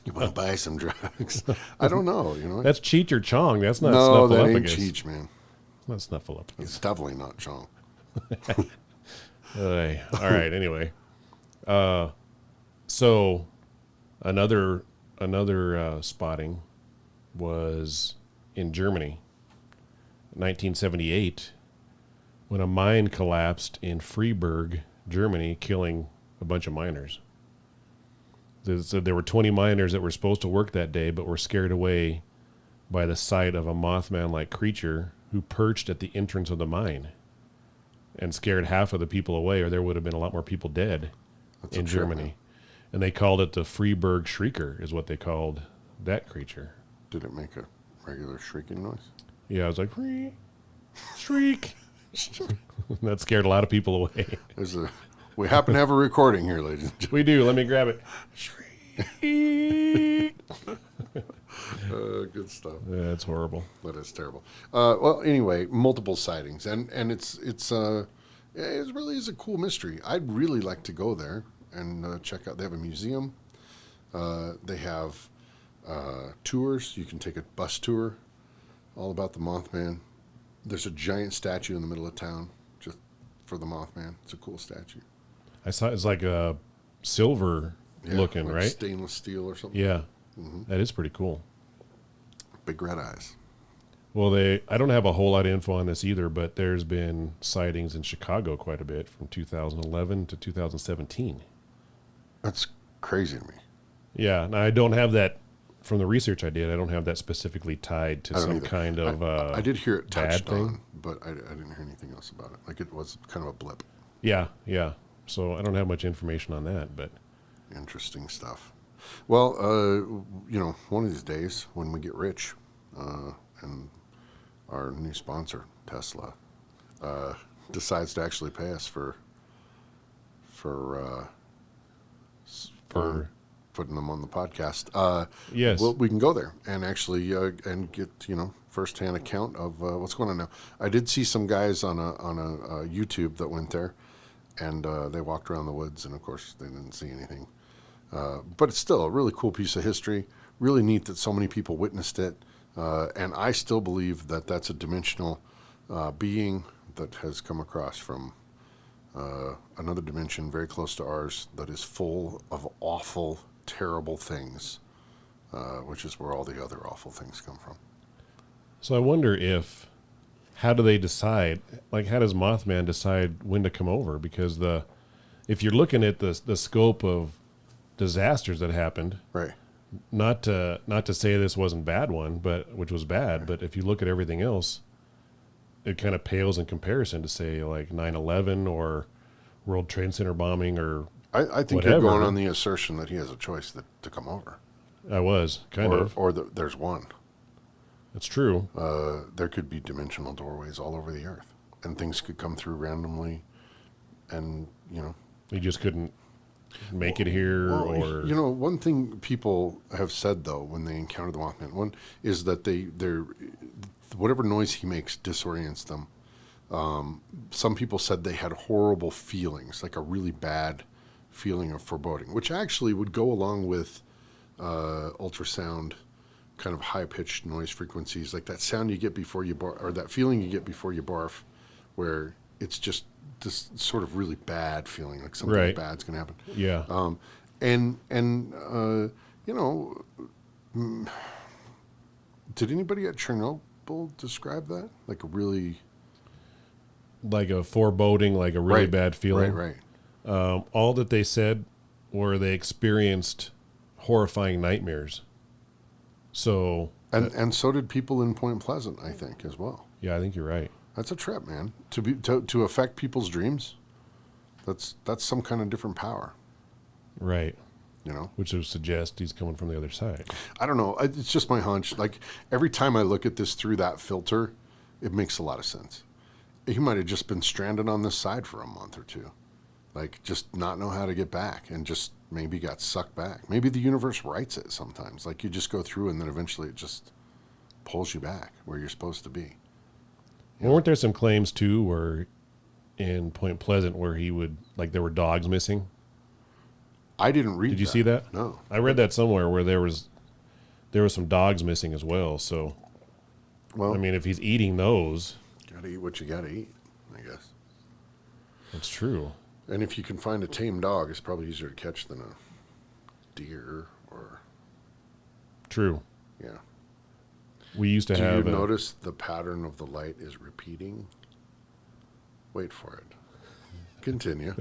Speaker 2: You want to buy some drugs? I don't know. You know.
Speaker 1: That's Cheech or Chong. That's not
Speaker 2: no, that ain't
Speaker 1: snuffleupagus.
Speaker 2: Cheech, man.
Speaker 1: Not snuffleupagus.
Speaker 2: It's definitely not Chong.
Speaker 1: All right. Anyway, so another spotting was in Germany, 1978, when a mine collapsed in Freiburg, Germany, killing a bunch of miners. They said there were 20 miners that were supposed to work that day, but were scared away by the sight of a Mothman-like creature who perched at the entrance of the mine and scared half of the people away, or there would have been a lot more people dead in Germany. And they called it the Freiburg Shrieker, is what they called that creature.
Speaker 2: Did it make a regular shrieking noise?
Speaker 1: Yeah, I was like, shriek. That scared a lot of people away.
Speaker 2: We happen to have a recording here, ladies and gentlemen.
Speaker 1: We do. Let me grab it.
Speaker 2: Good stuff.
Speaker 1: That's horrible.
Speaker 2: That is terrible. Well, anyway, multiple sightings, and it really is a cool mystery. I'd really like to go there and check out. They have a museum. They have tours. You can take a bus tour, all about the Mothman. There's a giant statue in the middle of town just for the Mothman. It's a cool statue.
Speaker 1: I saw it's like a silver looking,
Speaker 2: like
Speaker 1: right?
Speaker 2: Stainless steel or something.
Speaker 1: Yeah. That is pretty cool.
Speaker 2: Big red eyes.
Speaker 1: Well, I don't have a whole lot of info on this either, but there's been sightings in Chicago quite a bit from 2011 to 2017.
Speaker 2: That's crazy to me.
Speaker 1: Yeah, and I don't have that from the research I did. I don't have that specifically tied to some kind of
Speaker 2: I did hear it touched
Speaker 1: bad thing.
Speaker 2: on, but I didn't hear anything else about it. Like it was kind of a blip.
Speaker 1: Yeah. So I don't have much information on that, but
Speaker 2: Interesting stuff. Well, one of these days when we get rich, and our new sponsor, Tesla, decides to actually pay us for putting them on the podcast.
Speaker 1: Yes.
Speaker 2: Well, we can go there and actually and get firsthand account of what's going on now. I did see some guys on a YouTube that went there, and they walked around the woods, and of course they didn't see anything. But it's still a really cool piece of history. Really neat that so many people witnessed it, and I still believe that that's a dimensional being that has come across from another dimension very close to ours that is full of awful, terrible things, which is where all the other awful things come from.
Speaker 1: so I wonder how do they decide? Like, how does Mothman decide when to come over? Because if you're looking at the scope of disasters that happened,
Speaker 2: Right.
Speaker 1: not to say this wasn't bad one, which was bad,
Speaker 2: Right.
Speaker 1: but if you look at everything else, it kind of pales in comparison to say like 9/11 or World Trade Center bombing or
Speaker 2: I think
Speaker 1: whatever.
Speaker 2: you're going on the assertion that he has a choice to come over.
Speaker 1: I was kind of.
Speaker 2: Or there's one.
Speaker 1: It's true.
Speaker 2: There could be dimensional doorways all over the earth, and things could come through randomly, and
Speaker 1: You just couldn't make it here, or
Speaker 2: one thing people have said though when they encounter the Mothman, one is that they're whatever noise he makes disorients them. Some people said they had horrible feelings, like a really bad feeling of foreboding, which actually would go along with ultrasound, kind of high-pitched noise frequencies, like that sound you get before you barf, or that feeling you get before you barf, where it's just this sort of really bad feeling, like something bad's going to happen.
Speaker 1: yeah.
Speaker 2: Did anybody at Chernobyl describe that? Like a really...
Speaker 1: Like a foreboding, like a really bad feeling.
Speaker 2: Right.
Speaker 1: All that they said were they experienced horrifying nightmares. So
Speaker 2: And so did people in Point Pleasant, I think, as well.
Speaker 1: yeah, I think you're right.
Speaker 2: That's a trip, man. To affect people's dreams, that's some kind of different power.
Speaker 1: Right.
Speaker 2: You know,
Speaker 1: which would suggest he's coming from the other side.
Speaker 2: I don't know. It's just my hunch. Like every time I look at this through that filter, it makes a lot of sense. He might have just been stranded on this side for a month or two, like just not know how to get back, and just maybe got sucked back. Maybe the universe writes it sometimes. Like you just go through, and then eventually it just pulls you back where you're supposed to be.
Speaker 1: Well, weren't there some claims too, where in Point Pleasant, where he would there were dogs missing?
Speaker 2: I didn't read.
Speaker 1: Did you see that?
Speaker 2: No.
Speaker 1: I read that somewhere where there was some dogs missing as well. So,
Speaker 2: Well,
Speaker 1: I mean, if he's eating those,
Speaker 2: gotta eat what you gotta eat, I guess.
Speaker 1: that's true.
Speaker 2: And if you can find a tame dog, it's probably easier to catch than a deer or.
Speaker 1: True.
Speaker 2: Yeah.
Speaker 1: We used to
Speaker 2: Do
Speaker 1: have.
Speaker 2: you notice the pattern of the light is repeating? Wait for it. Continue.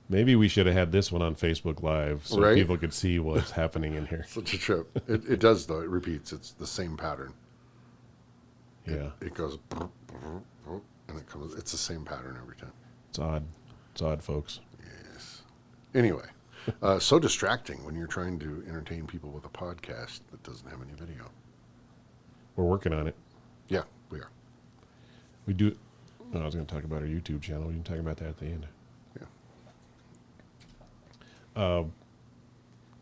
Speaker 1: Maybe we should have had this one on Facebook Live so
Speaker 2: Right?
Speaker 1: people could see what's happening in here.
Speaker 2: Such a trip. It does, though. It repeats. It's the same pattern.
Speaker 1: Yeah,
Speaker 2: It goes, and it comes. It's the same pattern every time.
Speaker 1: it's odd. It's odd, folks.
Speaker 2: Yes. Anyway, so distracting when you're trying to entertain people with a podcast that doesn't have any video.
Speaker 1: We're working on it.
Speaker 2: Yeah, we are.
Speaker 1: We do. I was going to talk about our YouTube channel. We can talk about that at the end.
Speaker 2: Yeah.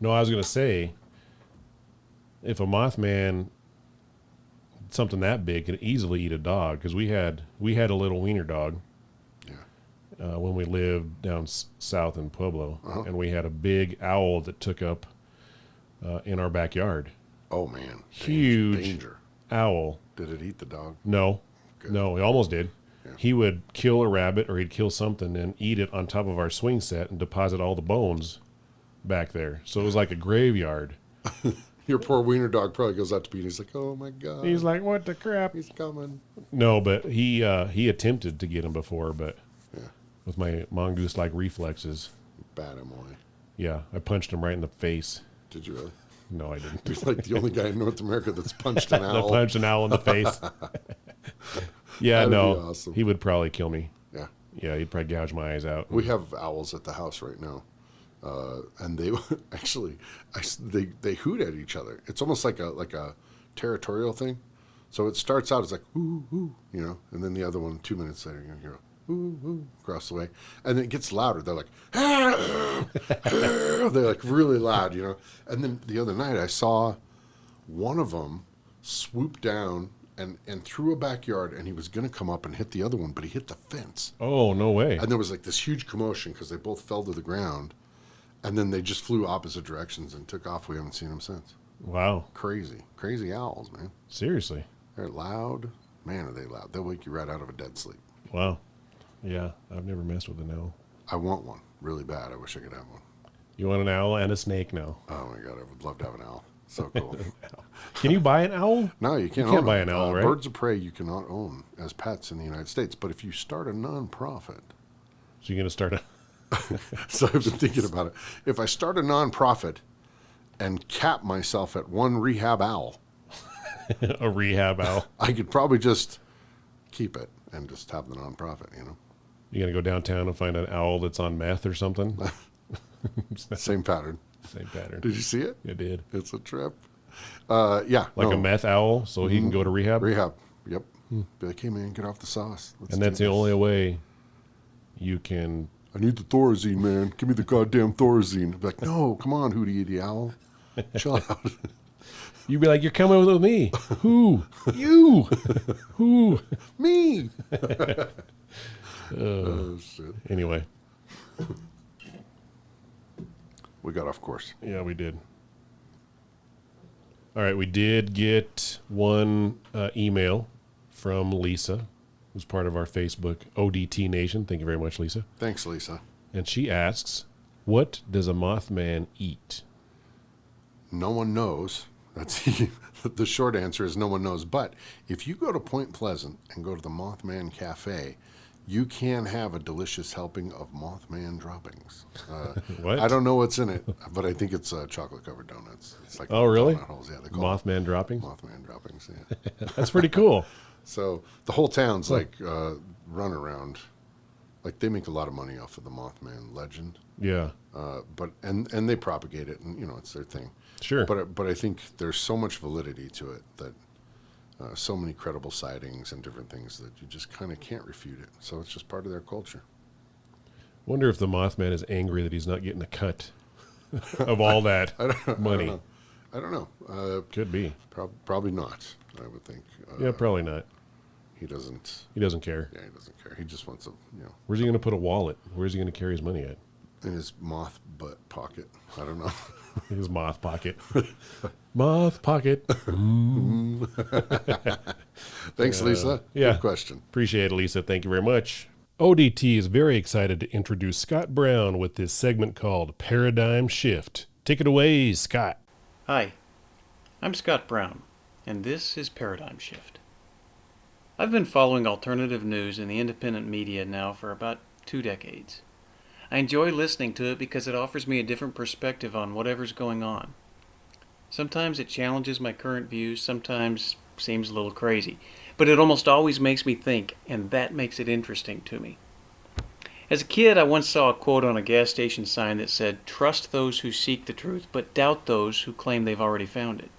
Speaker 1: No, I was going to say, if a Mothman, something that big, could easily eat a dog, because we had a little wiener dog.
Speaker 2: Yeah.
Speaker 1: When we lived down south in Pueblo,
Speaker 2: Uh-huh.
Speaker 1: and we had a big owl that took up in our backyard.
Speaker 2: Oh man.
Speaker 1: Huge
Speaker 2: danger.
Speaker 1: Owl.
Speaker 2: Did it eat the dog?
Speaker 1: No,
Speaker 2: Good.
Speaker 1: no, he almost did.
Speaker 2: Yeah.
Speaker 1: He would kill a rabbit or he'd kill something and eat it on top of our swing set and deposit all the bones back there. So it was like a graveyard.
Speaker 2: Your poor wiener dog probably goes out to pee and he's like, oh my God.
Speaker 1: He's like, what the crap?
Speaker 2: He's coming.
Speaker 1: No, but he attempted to get him before, but
Speaker 2: Yeah.
Speaker 1: with my mongoose-like reflexes,
Speaker 2: Bat him away.
Speaker 1: yeah, I punched him right in the face.
Speaker 2: Did you really?
Speaker 1: No, I didn't.
Speaker 2: You're like the only guy in North America that's punched an
Speaker 1: I
Speaker 2: owl.
Speaker 1: punched an owl in the face. Yeah,
Speaker 2: That'd
Speaker 1: no,
Speaker 2: be awesome.
Speaker 1: he would probably kill me.
Speaker 2: Yeah.
Speaker 1: Yeah, he'd probably gouge my eyes out.
Speaker 2: We have owls at the house right now. And they actually, they hoot at each other. It's almost like a territorial thing. So it starts out as like, ooh, ooh, you know, and then the other one, 2 minutes later, you're going to hear, ooh, ooh, across the way. And then it gets louder. They're like, they're like really loud, you know. And then the other night I saw one of them swoop down and through a backyard, and he was going to come up and hit the other one, but he hit the fence.
Speaker 1: Oh, no way.
Speaker 2: And there was like this huge commotion because they both fell to the ground. And then they just flew opposite directions and took off. We haven't seen them since.
Speaker 1: Wow.
Speaker 2: Crazy. Crazy owls, man.
Speaker 1: Seriously.
Speaker 2: They're loud. Man, are they loud. They'll wake you right out of a dead sleep.
Speaker 1: Wow. Yeah, I've never messed with an owl.
Speaker 2: I want one really bad. I wish I could have one.
Speaker 1: You want an owl and a snake now.
Speaker 2: Oh, my God. I would love to have an owl. So cool.
Speaker 1: Can you buy an owl?
Speaker 2: No, you can't,
Speaker 1: You can't
Speaker 2: own
Speaker 1: buy
Speaker 2: them.
Speaker 1: an owl, right?
Speaker 2: Birds of prey you cannot own as pets in the United States. But if you start a nonprofit,
Speaker 1: So you're going to start a...
Speaker 2: so I've been thinking about it. If I start a nonprofit and cap myself at one rehab owl,
Speaker 1: a rehab owl.
Speaker 2: I could probably just keep it and just have the nonprofit, you know?
Speaker 1: You going to go downtown and find an owl that's on meth or something?
Speaker 2: Same pattern.
Speaker 1: Same pattern.
Speaker 2: Did you see it?
Speaker 1: It did.
Speaker 2: It's a trip. Yeah.
Speaker 1: Like
Speaker 2: no.
Speaker 1: a meth owl so he can go to rehab?
Speaker 2: Rehab. Yep. Be like, hey, man, get off the sauce. Let's
Speaker 1: And
Speaker 2: do
Speaker 1: that's the
Speaker 2: this.
Speaker 1: only way you can...
Speaker 2: I need the Thorazine, man. Give me the goddamn Thorazine. Be like, no, come on, Hootie the Owl. Chill out.
Speaker 1: You'd be like, you're coming with me. Who? You. Who?
Speaker 2: Me. Oh, shit.
Speaker 1: Anyway.
Speaker 2: We got off course.
Speaker 1: Yeah, we did. All right, we did get one email from Lisa, who's part of our Facebook ODT Nation. Thank you very much, Lisa.
Speaker 2: Thanks, Lisa.
Speaker 1: And she asks, what does a Mothman eat?
Speaker 2: No one knows. That's the short answer is no one knows. But if you go to Point Pleasant and go to the Mothman Cafe, you can have a delicious helping of Mothman droppings.
Speaker 1: What?
Speaker 2: I don't know what's in it, but I think it's chocolate-covered donuts. It's like
Speaker 1: Oh, really?
Speaker 2: donut holes. Yeah, they call
Speaker 1: Mothman droppings?
Speaker 2: them Mothman droppings. Yeah.
Speaker 1: That's pretty cool.
Speaker 2: So the whole town's like run around. Like they make a lot of money off of the Mothman legend.
Speaker 1: Yeah.
Speaker 2: And they propagate it, and it's their thing.
Speaker 1: Sure.
Speaker 2: But I think there's so much validity to it that so many credible sightings and different things that you just kind of can't refute it. So it's just part of their culture.
Speaker 1: Wonder if the Mothman is angry that he's not getting a cut of all that money.
Speaker 2: I don't know.
Speaker 1: Could be.
Speaker 2: Probably not. I would think.
Speaker 1: Yeah, probably not.
Speaker 2: He doesn't.
Speaker 1: He doesn't care.
Speaker 2: Yeah, he doesn't care. He just wants
Speaker 1: Where's he going to put a wallet? Where's he going to carry his money at?
Speaker 2: in his moth butt pocket. I don't know.
Speaker 1: His moth pocket. Moth pocket.
Speaker 2: Thanks, Lisa.
Speaker 1: Yeah.
Speaker 2: Good question.
Speaker 1: Appreciate it, Lisa. Thank you very much. ODT is very excited to introduce Scott Brown with this segment called Paradigm Shift. Take it away, Scott.
Speaker 4: Hi, I'm Scott Brown, and this is Paradigm Shift. I've been following alternative news in the independent media now for about 2 decades. I enjoy listening to it because it offers me a different perspective on whatever's going on. Sometimes it challenges my current views, sometimes seems a little crazy, but it almost always makes me think, and that makes it interesting to me. As a kid, I once saw a quote on a gas station sign that said, "Trust those who seek the truth, but doubt those who claim they've already found it."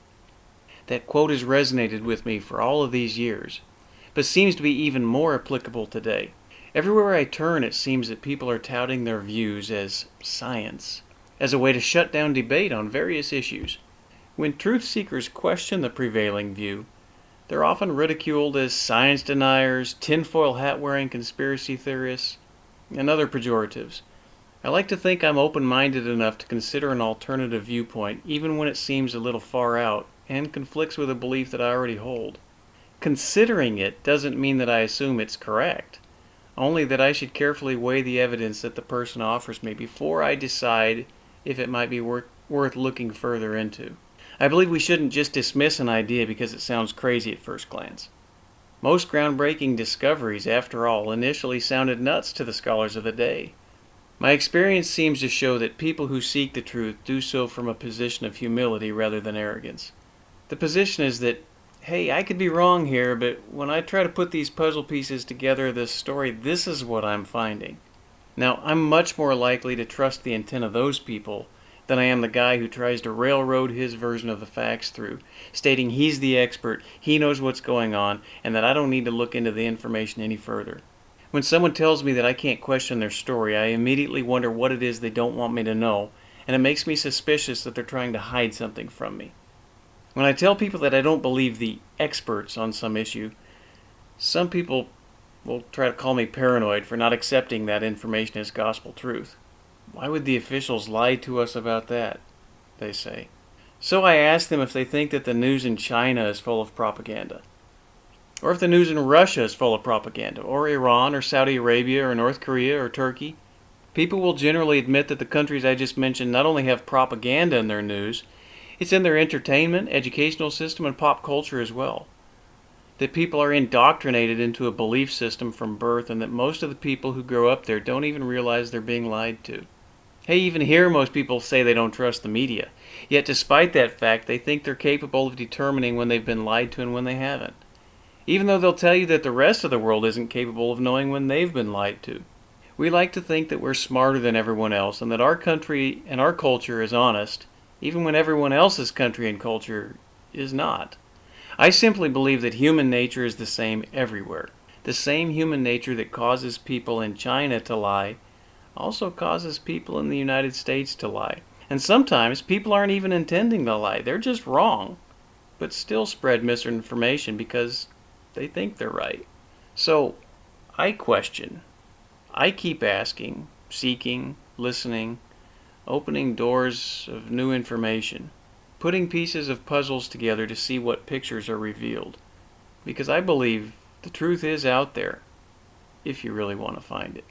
Speaker 4: That quote has resonated with me for all of these years, but seems to be even more applicable today. Everywhere I turn, it seems that people are touting their views as science, as a way to shut down debate on various issues. When truth seekers question the prevailing view, they're often ridiculed as science deniers, tinfoil hat-wearing conspiracy theorists, and other pejoratives. I like to think I'm open-minded enough to consider an alternative viewpoint, even when it seems a little far out and conflicts with a belief that I already hold. Considering it doesn't mean that I assume it's correct, only that I should carefully weigh the evidence that the person offers me before I decide if it might be worth looking further into. I believe we shouldn't just dismiss an idea because it sounds crazy at first glance. Most groundbreaking discoveries, after all, initially sounded nuts to the scholars of the day. My experience seems to show that people who seek the truth do so from a position of humility rather than arrogance. The position is that, hey, I could be wrong here, but when I try to put these puzzle pieces together, this story, this is what I'm finding. Now, I'm much more likely to trust the intent of those people than I am the guy who tries to railroad his version of the facts through, stating he's the expert, he knows what's going on, and that I don't need to look into the information any further. When someone tells me that I can't question their story, I immediately wonder what it is they don't want me to know, and it makes me suspicious that they're trying to hide something from me. When I tell people that I don't believe the experts on some issue, some people will try to call me paranoid for not accepting that information as gospel truth. Why would the officials lie to us about that? They say. So I ask them if they think that the news in China is full of propaganda, or if the news in Russia is full of propaganda, or Iran, or Saudi Arabia, or North Korea, or Turkey. People will generally admit that the countries I just mentioned not only have propaganda in their news, it's in their entertainment, educational system, and pop culture as well. That people are indoctrinated into a belief system from birth, and that most of the people who grow up there don't even realize they're being lied to. Hey, even here most people say they don't trust the media. Yet despite that fact, they think they're capable of determining when they've been lied to and when they haven't. Even though they'll tell you that the rest of the world isn't capable of knowing when they've been lied to. We like to think that we're smarter than everyone else and that our country and our culture is honest, even when everyone else's country and culture is not. I simply believe that human nature is the same everywhere. The same human nature that causes people in China to lie also causes people in the United States to lie. And sometimes people aren't even intending to lie. They're just wrong, but still spread misinformation because they think they're right. So, I question. I keep asking, seeking, listening, opening doors of new information, putting pieces of puzzles together to see what pictures are revealed. Because I believe the truth is out there, if you really want to find it.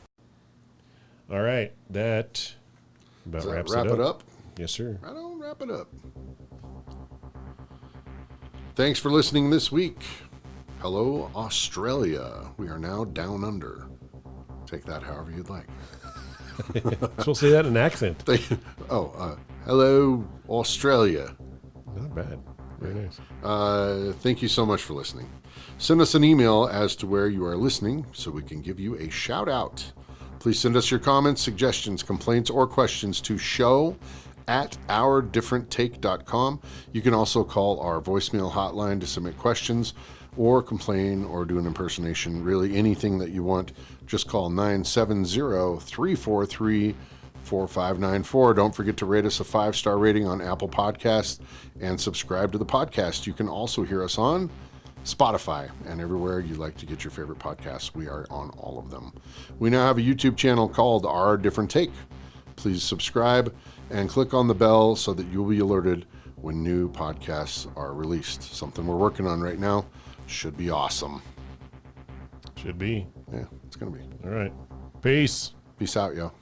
Speaker 1: All right, that about
Speaker 2: Does that
Speaker 1: wraps
Speaker 2: wrap
Speaker 1: it
Speaker 2: it up?
Speaker 1: Yes, sir.
Speaker 2: I don't wrap it up. Thanks for listening this week. Hello, Australia. We are now down under. Take that however you'd like.
Speaker 1: Supposed to say that in an accent.
Speaker 2: Hello, Australia.
Speaker 1: Not bad. Very nice.
Speaker 2: Thank you so much for listening. Send us an email as to where you are listening so we can give you a shout out. Please send us your comments, suggestions, complaints, or questions to show@ourdifferenttake.com. You can also call our voicemail hotline to submit questions or complain or do an impersonation. Really, anything that you want, just call 970-343-4594. Don't forget to rate us a 5-star rating on Apple Podcasts and subscribe to the podcast. You can also hear us on Spotify and everywhere you like to get your favorite podcasts. We are on all of them. We now have a YouTube channel called Our Different Take. Please subscribe and click on the bell so that you'll be alerted when new podcasts are released. Something we're working on right now. Should be awesome.
Speaker 1: Should be.
Speaker 2: Yeah, it's going to be.
Speaker 1: All right. Peace.
Speaker 2: Peace out, yo.